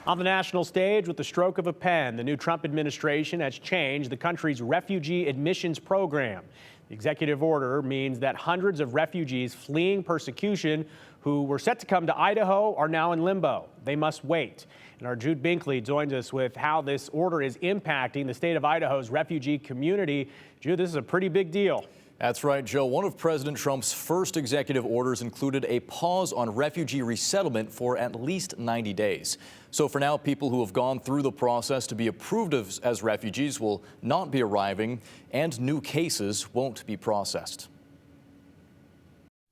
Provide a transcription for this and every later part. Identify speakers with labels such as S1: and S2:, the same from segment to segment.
S1: On the national stage, with the stroke of a pen, the new Trump administration has changed the country's refugee admissions program. The executive order means that hundreds of refugees fleeing persecution who were set to come to Idaho are now in limbo. They must wait. And our Jude Binkley joins us with how this order is impacting the state of Idaho's refugee community. Jude, this is a pretty big deal.
S2: That's right, Joe. One of President Trump's first executive orders included a pause on refugee resettlement for at least 90 days. So for now, people who have gone through the process to be approved as refugees will not be arriving, and new cases won't be processed.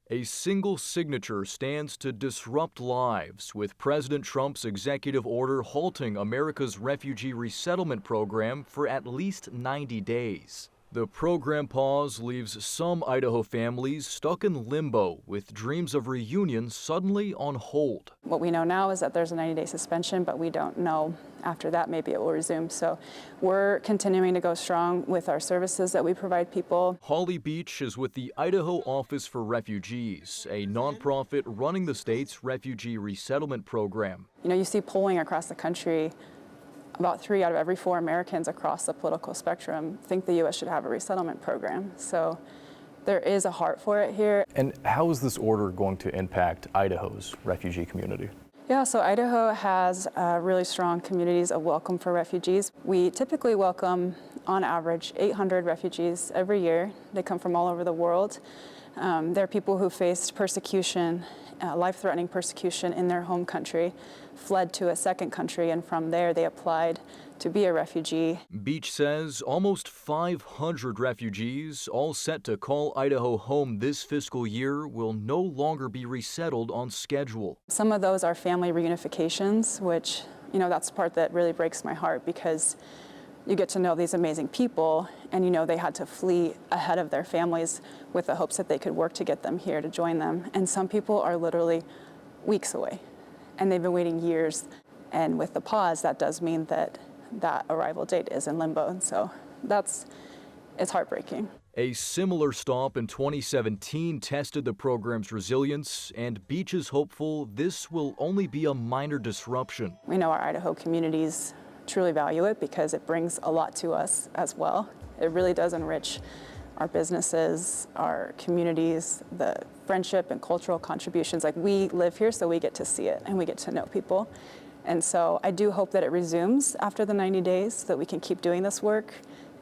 S3: A single signature stands to disrupt lives, with President Trump's executive order halting America's refugee resettlement program for at least 90 days. The program pause leaves some Idaho families stuck in limbo, with dreams of reunion suddenly on hold.
S4: What we know now is that there's a 90-day suspension, but we don't know after that maybe it will resume. So we're continuing to go strong with our services that we provide people.
S3: Holly Beach is with the Idaho Office for Refugees, a nonprofit running the state's refugee resettlement program.
S4: You know, you see polling across the country. About 3 out of every 4 Americans across the political spectrum think the U.S. should have a resettlement program. So there is a heart for it here.
S5: And how is this order going to impact Idaho's refugee community?
S4: Yeah, so Idaho has really strong communities of welcome for refugees. We typically welcome, on average, 800 refugees every year. They come from all over the world. They're people who faced persecution, life-threatening persecution in their home country, fled to a second country, and from there they applied to be a refugee.
S3: Beach says almost 500 refugees, all set to call Idaho home this fiscal year, will no longer be resettled on schedule.
S4: Some of those are family reunifications, which, you know, that's the part that really breaks my heart, because you get to know these amazing people, and you know they had to flee ahead of their families with the hopes that they could work to get them here to join them. And some people are literally weeks away, and they've been waiting years. And with the pause, that does mean that that arrival date is in limbo. And so it's heartbreaking.
S3: A similar stop in 2017 tested the program's resilience, and Beach is hopeful this will only be a minor disruption.
S4: We know our Idaho communities truly value it because it brings a lot to us as well. It really does enrich our businesses, our communities, the friendship and cultural contributions. Like, we live here, so we get to see it and we get to know people. And so I do hope that it resumes after the 90 days so that we can keep doing this work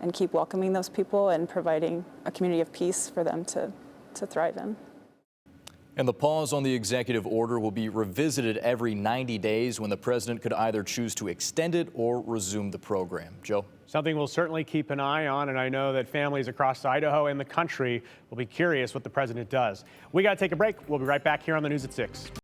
S4: and keep welcoming those people and providing a community of peace for them to thrive in.
S2: And the pause on the executive order will be revisited every 90 days when the president could either choose to extend it or resume the program. Joe?
S1: Something we'll certainly keep an eye on, and I know that families across Idaho and the country will be curious what the president does. We got to take a break. We'll be right back here on the News at 6.